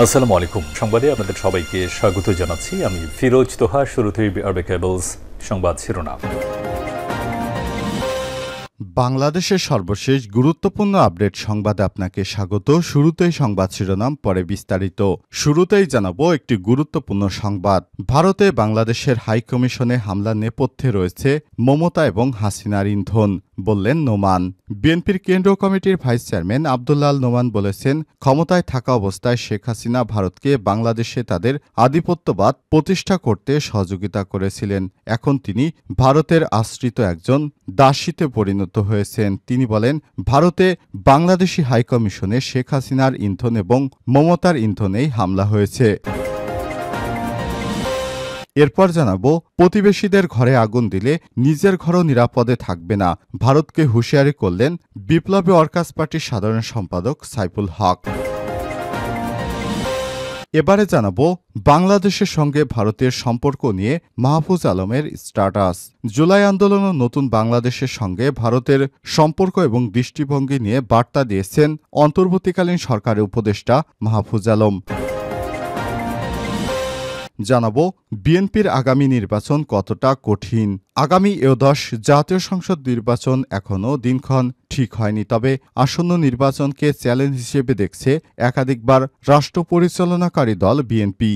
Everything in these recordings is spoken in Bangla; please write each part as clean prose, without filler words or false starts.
আসসালামু আলাইকুম। সংবাদে আপনাদের সবাইকে স্বাগত জানাচ্ছি। আমি ফিরোজ তোহা। শুরুতেই আরবে কেবলস সংবাদ শিরোনাম। বাংলাদেশের সর্বশেষ গুরুত্বপূর্ণ আপডেট সংবাদে আপনাকে স্বাগত। শুরুতেই সংবাদ শিরোনাম, পরে বিস্তারিত। শুরুতেই জানাবো একটি গুরুত্বপূর্ণ সংবাদ। ভারতে বাংলাদেশের হাই কমিশনে হামলার নেপথ্যে রয়েছে মমতা এবং হাসিনার ইন্ধন, বললেন নোমান। বিএনপির কেন্দ্রীয় কমিটির ভাইস চেয়ারম্যান আব্দুল্লাহ আল নোমান বলেছেন, ক্ষমতায় থাকা অবস্থায় শেখ হাসিনা ভারতকে বাংলাদেশে তাদের আধিপত্যবাদ প্রতিষ্ঠা করতে সহযোগিতা করেছিলেন। এখন তিনি ভারতের আশ্রিত একজন দাসীতে পরিণত হয়েছেন। তিনি বলেন, ভারতে বাংলাদেশি হাইকমিশনে শেখ হাসিনার ইন্ধন এবং মমতার ইন্ধনেই হামলা হয়েছে। এরপর জানাবো, প্রতিবেশীদের ঘরে আগুন দিলে নিজের ঘরও নিরাপদে থাকবে না, ভারতকে হুঁশিয়ারি করলেন বিপ্লবী ওয়ার্কার্স পার্টির সাধারণ সম্পাদক সাইফুল হক। এবারে জানাবো, বাংলাদেশের সঙ্গে ভারতের সম্পর্ক নিয়ে মাহফুজ আলমের স্ট্যাটাস। জুলাই আন্দোলন ও নতুন বাংলাদেশের সঙ্গে ভারতের সম্পর্ক এবং দৃষ্টিভঙ্গি নিয়ে বার্তা দিয়েছেন অন্তর্বর্তীকালীন সরকারের উপদেষ্টা মাহফুজ আলম। জানাবো, বিএনপির আগামী নির্বাচন কতটা কঠিন। আগামী একাদশ জাতীয় সংসদ নির্বাচন এখনও দিনক্ষণ ঠিক হয়নি, তবে আসন্ন নির্বাচনকে চ্যালেঞ্জ হিসেবে দেখছে একাধিকবার রাষ্ট্র পরিচালনাকারী দল বিএনপি।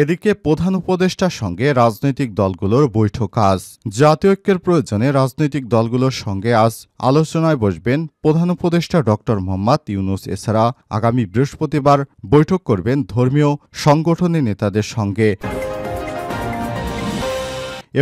এদিকে প্রধান উপদেষ্টার সঙ্গে রাজনৈতিক দলগুলোর বৈঠক আজ। জাতীয় ঐক্যের প্রয়োজনে রাজনৈতিক দলগুলোর সঙ্গে আজ আলোচনায় বসবেন প্রধান উপদেষ্টা ডক্টর মোহাম্মদ ইউনূস। এছাড়া আগামী বৃহস্পতিবার বৈঠক করবেন ধর্মীয় সংগঠনের নেতাদের সঙ্গে।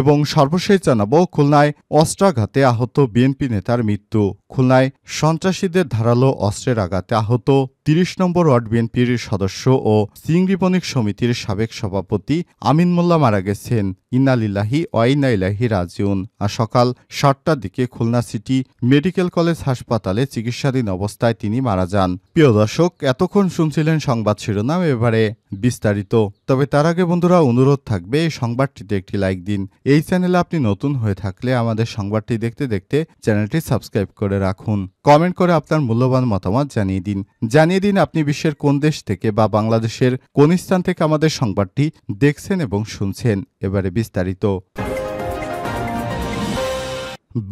এবং সর্বশেষ জানাবো, খুলনায় অস্ত্রাঘাতে আহত বিএনপি নেতার মৃত্যু। খুলনায় সন্ত্রাসীদের ধারালো অস্ত্রের আঘাতে আহত ৩০ নম্বর ওয়ার্ড বিএনপির সদস্য ও চিংড়ি বণিক সমিতির সাবেক সভাপতি আমিন মোল্লা মারা গেছেন। ইন্না লিল্লাহি ওয়া ইন্না ইলাইহি রাজিউন। আর সকাল ৭টার দিকে খুলনা সিটি মেডিকেল কলেজ হাসপাতালে চিকিৎসাধীন অবস্থায় তিনি মারা যান। প্রিয় দর্শক, এতক্ষণ শুনছিলেন সংবাদ শিরোনাম, এবারে বিস্তারিত। তবে তার আগে বন্ধুরা, অনুরোধ থাকবে এই সংবাদটিতে একটি লাইক দিন। এই চ্যানেলে আপনি নতুন হয়ে থাকলে আমাদের সংবাদটি দেখতে দেখতে চ্যানেলটি সাবস্ক্রাইব করে রাখুন। কমেন্ট করে আপনার মূল্যবান মতামত জানিয়ে দিন আপনি বিশ্বের কোন দেশ থেকে বা বাংলাদেশের কোন স্থান থেকে আমাদের সংবাদটি দেখছেন এবং শুনছেন। এবারে বিস্তারিত।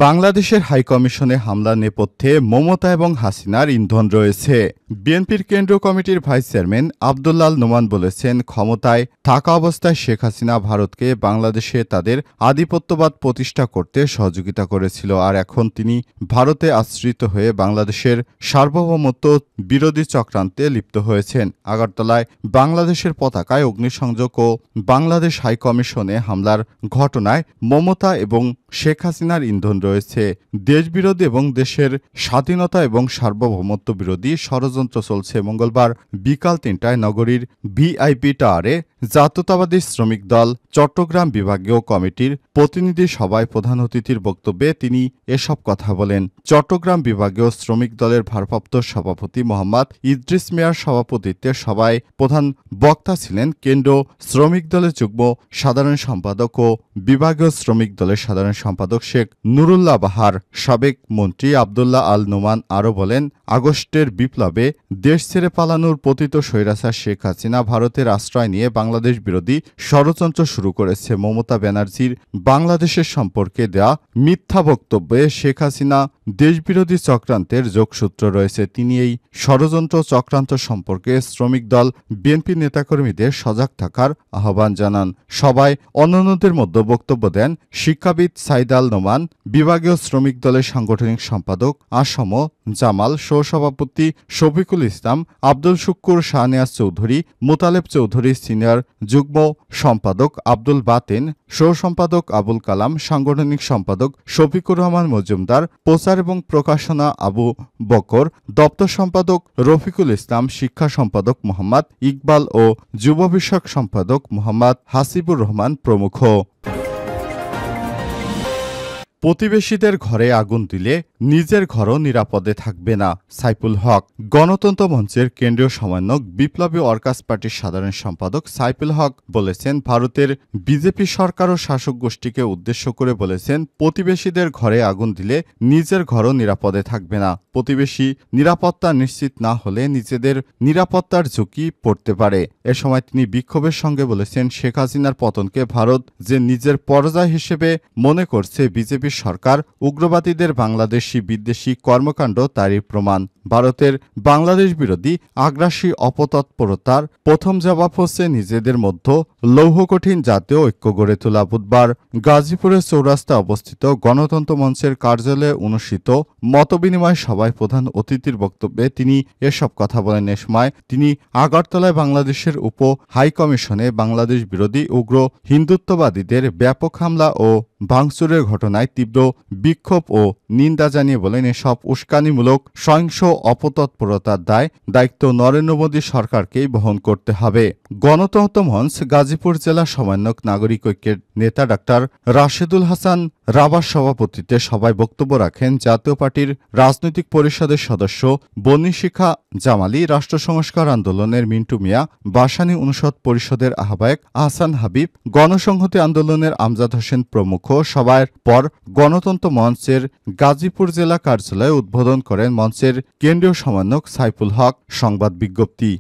বাংলাদেশের হাইকমিশনে হামলার নেপথ্যে মমতা এবং হাসিনার ইন্ধন রয়েছে। বিএনপির কেন্দ্রীয় কমিটির ভাইস চেয়ারম্যান আব্দুল্লাহ আল নোমান বলেছেন, ক্ষমতায় থাকা অবস্থায় শেখ হাসিনা ভারতকে বাংলাদেশে তাদের আধিপত্যবাদ প্রতিষ্ঠা করতে সহযোগিতা করেছিল, আর এখন তিনি ভারতে আশ্রিত হয়ে বাংলাদেশের সার্বভৌমত্ব বিরোধী চক্রান্তে লিপ্ত হয়েছেন। আগরতলায় বাংলাদেশের পতাকায় অগ্নিসংযোগ ও বাংলাদেশ হাইকমিশনে হামলার ঘটনায় মমতা এবং শেখ হাসিনার ইন্ধন রয়েছে। দেশবিরোধী এবং দেশের স্বাধীনতা এবং সার্বভৌমত্ব বিরোধী ষড়যন্ত্র চলছে। মঙ্গলবার বিকাল ৩টায় নগরীর ভিআইপি টাওয়ারে জাতীয়তাবাদী শ্রমিক দল চট্টগ্রাম বিভাগীয় কমিটির প্রতিনিধি সভায় প্রধান অতিথির বক্তব্যে তিনি এসব কথা বলেন। চট্টগ্রাম বিভাগীয় শ্রমিক দলের ভারপ্রাপ্ত সভাপতি মোহাম্মদ ইদ্রিস মিয়ার সভাপতিত্বে সভায় প্রধান বক্তা ছিলেন কেন্দ্র শ্রমিক দলের যুগ্ম সাধারণ সম্পাদক ও বিভাগীয় শ্রমিক দলের সাধারণ সম্পাদক শেখ নুরুল্লাহ বাহার। সাবেক মন্ত্রী আব্দুল্লাহ আল নোমান আরও বলেন, আগস্টের বিপ্লবে দেশ ছেড়ে পালানোর পতিত স্বৈরাচার শেখ হাসিনা ভারতের আশ্রয় নিয়ে বাংলাদেশ বিরোধী ষড়যন্ত্র শুরু করেছে। মমতা ব্যানার্জির বাংলাদেশের সম্পর্কে দেয়া মিথ্যা বক্তব্যে শেখ হাসিনা দেশবিরোধী চক্রান্তের যোগসূত্র রয়েছে। তিনি এই ষড়যন্ত্র চক্রান্ত সম্পর্কে শ্রমিক দল বিএনপি নেতাকর্মীদের সজাগ থাকার আহ্বান জানান। সবাই অন্যান্যদের মধ্যে বক্তব্য দেন শিক্ষাবিদ সাইদ আল নোমান, বিভাগীয় শ্রমিক দলের সাংগঠনিক সম্পাদক আসম জামাল, সহসভাপতি শফিকুল ইসলাম, আব্দুল শুক্কুর, শাহনেয়াজ চৌধুরী, মুতালেব চৌধুরী, সিনিয়র যুগ্ম সম্পাদক আব্দুল বাতেন, সহ সম্পাদক আবুল কালাম, সাংগঠনিক সম্পাদক শফিকুর রহমান মজুমদার, প্রচার এবং প্রকাশনা আবু বকর, দপ্তর সম্পাদক রফিকুল ইসলাম, শিক্ষা সম্পাদক মোহাম্মদ ইকবাল ও যুব বিষয়ক সম্পাদক মোহাম্মদ হাসিবুর রহমান প্রমুখ। প্রতিবেশীদের ঘরে আগুন দিলে নিজের ঘরও নিরাপদে থাকবে না। সাইফুল হক। গণতন্ত্র মঞ্চের কেন্দ্রীয় সমন্বয়ক বিপ্লবী ওয়ার্কার্স পার্টির সাধারণ সম্পাদক সাইফুল হক বলেছেন, ভারতের বিজেপি সরকার ও শাসক গোষ্ঠীকে উদ্দেশ্য করে বলেছেন, প্রতিবেশীদের ঘরে আগুন দিলে নিজের ঘরও নিরাপদে থাকবে না। প্রতিবেশী নিরাপত্তা নিশ্চিত না হলে নিজেদের নিরাপত্তার ঝুঁকি পড়তে পারে। এ সময় তিনি বিক্ষোভের সঙ্গে বলেছেন, শেখ হাসিনার পতনকে ভারত যে নিজের পরাজয় হিসেবে মনে করছে, বিজেপি সরকার উগ্রবাদীদের বাংলাদেশি বিদ্বেষী কর্মকাণ্ড তারই প্রমাণ। ভারতের বাংলাদেশ বিরোধী আগ্রাসী অপতৎপরতার প্রথম জবাব হচ্ছে নিজেদের মধ্যে লৌহকঠিন জাতীয় ঐক্য গড়ে তোলা। বুধবার গাজীপুরের চৌরাস্তায় অবস্থিত গণতন্ত্র মঞ্চের কার্যালয়ে অনুষ্ঠিত মতবিনিময় সভায় প্রধান অতিথির বক্তব্যে তিনি এসব কথা বলেন। এ সময় তিনি আগরতলায় বাংলাদেশের উপ হাইকমিশনে বাংলাদেশ বিরোধী উগ্র হিন্দুত্ববাদীদের ব্যাপক হামলা ও ভাঙচুরের ঘটনায় তীব্র বিক্ষোভ ও নিন্দা জানিয়ে বলেন, এসব উস্কানিমূলক সহিংস অপতৎপরতার দায়িত্ব নরেন্দ্র মোদী সরকারকেই বহন করতে হবে। গণতন্ত্র মঞ্চ গাজীপুর জেলা সমন্বয়ক নাগরিক ঐক্যের নেতা ডাক্তার রাশেদুল হাসান রাবার সভাপতিত্বে সভায় বক্তব্য রাখেন জাতীয় পার্টির রাজনৈতিক পরিষদের সদস্য বনি শিখা জামালি, রাষ্ট্র সংস্কার আন্দোলনের মিন্টু মিয়া, বাসানী অনুষদ পরিষদের আহ্বায়ক আহসান হাবিব, গণসংহতি আন্দোলনের আমজাদ হোসেন প্রমুখ। সভার পর গণতন্ত্র মঞ্চের গাজীপুর জেলা কার্যালয়ে উদ্বোধন করেন মঞ্চের কেন্দ্রীয় সমন্বয়ক সাইফুল হক। সংবাদ বিজ্ঞপ্তি।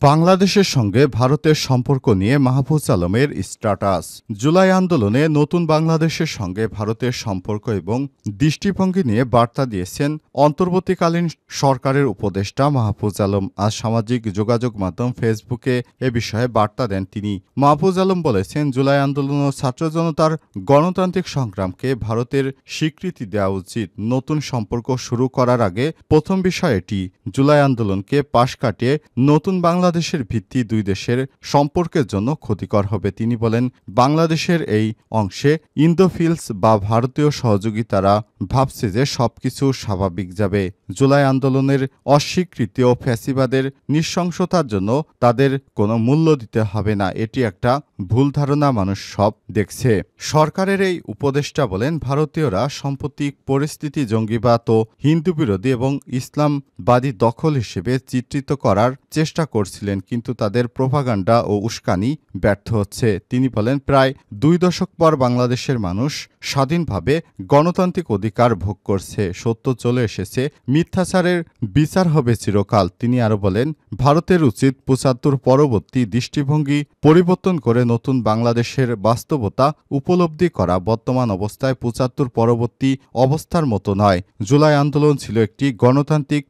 বাংলাদেশের সঙ্গে ভারতের সম্পর্ক নিয়ে মাহফুজ আলমের স্ট্যাটাস। জুলাই আন্দোলনে নতুন বাংলাদেশের সঙ্গে ভারতের সম্পর্ক এবং দৃষ্টিভঙ্গি নিয়ে বার্তা দিয়েছেন অন্তর্বর্তীকালীন সরকারের উপদেষ্টা মাহফুজ আলম। আজ সামাজিক যোগাযোগ মাধ্যম ফেসবুকে এ বিষয়ে বার্তা দেন তিনি। মাহফুজ আলম বলেছেন, জুলাই আন্দোলন ও ছাত্র জনতার গণতান্ত্রিক সংগ্রামকে ভারতের স্বীকৃতি দেওয়া উচিত। নতুন সম্পর্ক শুরু করার আগে প্রথম বিষয় এটি। জুলাই আন্দোলনকে পাশ কাটিয়ে নতুন বাংলাদেশের ভিত্তি দুই দেশের সম্পর্কের জন্য ক্ষতিকর হবে। তিনি বলেন, বাংলাদেশের এই অংশে ইন্দোফিলস বা ভারতীয় সহযোগিতারা ভাবছে যে সবকিছু স্বাভাবিক যাবে। জুলাই আন্দোলনের অস্বীকৃতি ও ফ্যাসিবাদের নৃশংসতার জন্য তাদের কোনো মূল্য দিতে হবে না। এটি একটা ভুল ধারণা, মানুষ সব দেখছে। সরকারের এই উপদেষ্টা বলেন, ভারতীয়রা সাম্প্রতিক পরিস্থিতি জঙ্গিবাদ ও হিন্দু বিরোধী এবং ইসলামবাদী দখল হিসেবে চিত্রিত করার চেষ্টা করছিলেন, কিন্তু তাদের প্রোপাগান্ডা ও উস্কানি ব্যর্থ হচ্ছে। তিনি বলেন, প্রায় 2 দশক পর বাংলাদেশের মানুষ স্বাধীনভাবে গণতান্ত্রিক অধিকার ভোগ করছে। সত্য চলে এসেছে, মিথ্যাচারের বিচার হবে চিরকাল। তিনি আরো বলেন, ভারতের উচিত 75 পরবর্তী দৃষ্টিভঙ্গি পরিবর্তন করে নতুন বাংলাদেশের বাস্তবতা উপলব্ধি করা। বর্তমান অবস্থায় 75 পরবর্তী অবস্থার মতো নয়। জুলাই আন্দোলন ছিল একটি গণতান্ত্রিক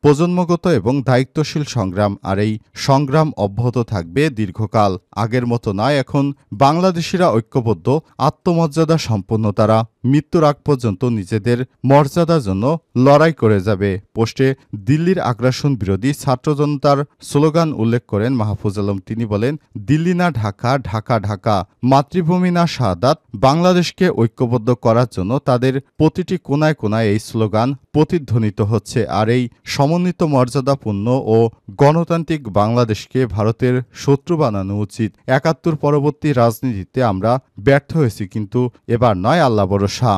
প্রজন্মগত এবং দায়িত্বশীল সংগ্রাম, আর এই সংগ্রাম অব্যাহত থাকবে দীর্ঘকাল। আগের মতো নয়। এখন বাংলাদেশিরা ঐক্যবদ্ধ, আত্মমর্যাদা সম্পন্ন। তারা মৃত্যুর আগ পর্যন্ত নিজেদের মর্যাদার জন্য লড়াই করে যাবে। পোস্টে দিল্লির আগ্রাসন বিরোধী ছাত্র জনতার স্লোগান উল্লেখ করেন মাহফুজ আলম। তিনি বলেন, দিল্লি না ঢাকা, ঢাকা ঢাকা, মাতৃভূমি না শাহাদাত। বাংলাদেশকে ঐক্যবদ্ধ করার জন্য তাদের প্রতিটি কোনায় কোনায় এই স্লোগান প্রতিধ্বনিত হচ্ছে। আর এই সমন্বিত মর্যাদাপূর্ণ ও গণতান্ত্রিক বাংলাদেশকে ভারতের শত্রু বানানো উচিত। 71 পরবর্তী রাজনীতিতে আমরা ব্যর্থ হয়েছি, কিন্তু এবার নয়, আল্লাহ ভরসা।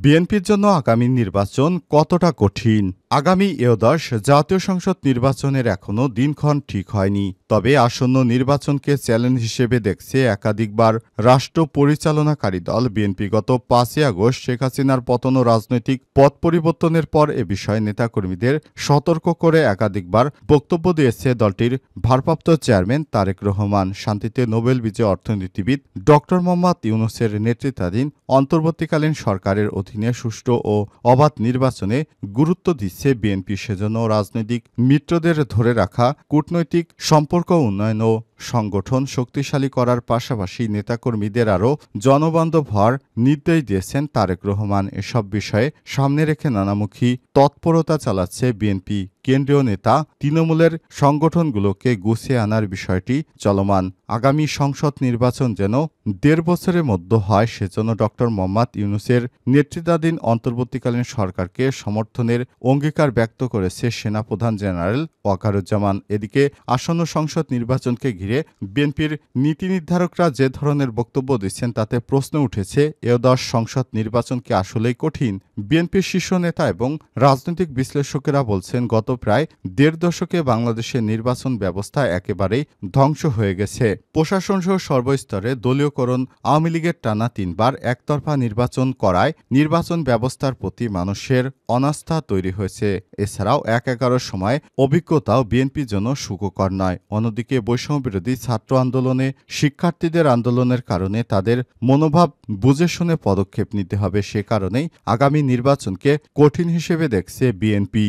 বিএনপির জন্য আগামী নির্বাচন কতটা কঠিন? আগামী একাদশ জাতীয় সংসদ নির্বাচনের এখনও দিনক্ষণ ঠিক হয়নি। তবে আসন্ন নির্বাচনকে চ্যালেঞ্জ হিসেবে দেখছে একাধিকবার রাষ্ট্র পরিচালনাকারী দল বিএনপি। গত 5 আগস্ট শেখ হাসিনার পতন ও রাজনৈতিক পথ পরিবর্তনের পর এ বিষয়ে নেতাকর্মীদের সতর্ক করে একাধিকবার বক্তব্য দিয়েছে দলটির ভারপ্রাপ্ত চেয়ারম্যান তারেক রহমান। শান্তিতে নোবেল বিজয়ী অর্থনীতিবিদ ড. মোহাম্মদ ইউনূসের নেতৃত্বাধীন অন্তর্বর্তীকালীন সরকারের অধীনে সুষ্ঠু ও অবাধ নির্বাচনে গুরুত্ব দিচ্ছে বিএনপি। সেজন্য রাজনৈতিক মিত্রদের ধরে রাখা, কূটনৈতিক সম্পর্ক উন্নয়ন ও সংগঠন শক্তিশালী করার পাশাপাশি নেতাকর্মীদের আরও জনবান্ধব হওয়ার নির্দেশ দিয়েছেন তারেক রহমান। এসব বিষয়ে সামনে রেখে নানামুখী তৎপরতা চালাচ্ছে বিএনপি। কেন্দ্রীয় নেতা তৃণমূলের সংগঠনগুলোকে গুছিয়ে আনার বিষয়টি চলমান। আগামী সংসদ নির্বাচন যেন 1.5 বছরের মধ্যে হয়, সেজন্য ড. মোহাম্মদ ইউনূসের নেতৃত্বাধীন অন্তর্বর্তীকালীন সরকারকে সমর্থনের অঙ্গীকার ব্যক্ত করেছে সেনাপ্রধান জেনারেল ওয়াকারুজ্জামান। এদিকে আসন্ন সংসদ নির্বাচনকে ঘিরে ঘিরে বিএনপির নীতি নির্ধারকরা যে ধরনের বক্তব্য দিচ্ছেন তাতে প্রশ্ন উঠেছে একাদশ সংসদ নির্বাচন কি আসলেই কঠিন। বিএনপির শীর্ষ নেতা এবং রাজনৈতিক বিশ্লেষকেরা বলছেন গত প্রায় দেড় দশকে বাংলাদেশের নির্বাচন ব্যবস্থা একেবারেই ধ্বংস হয়ে গেছে। প্রশাসনসহ সর্বস্তরে দলীয়করণ, আওয়ামী লীগের টানা 3বার একতরফা নির্বাচন করায় নির্বাচন ব্যবস্থার প্রতি মানুষের অনাস্থা তৈরি হয়েছে। এছাড়াও ১/১১ সময় অভিজ্ঞতাও বিএনপির জন্য সুখকর নয়। অন্যদিকে বৈষম্যবিরোধী ছাত্র আন্দোলনে শিক্ষার্থীদের আন্দোলনের কারণে তাদের মনোভাব বুঝে শুনে পদক্ষেপ নিতে হবে। সে কারণেই আগামী নির্বাচনকে কঠিন হিসেবে দেখছে বিএনপি।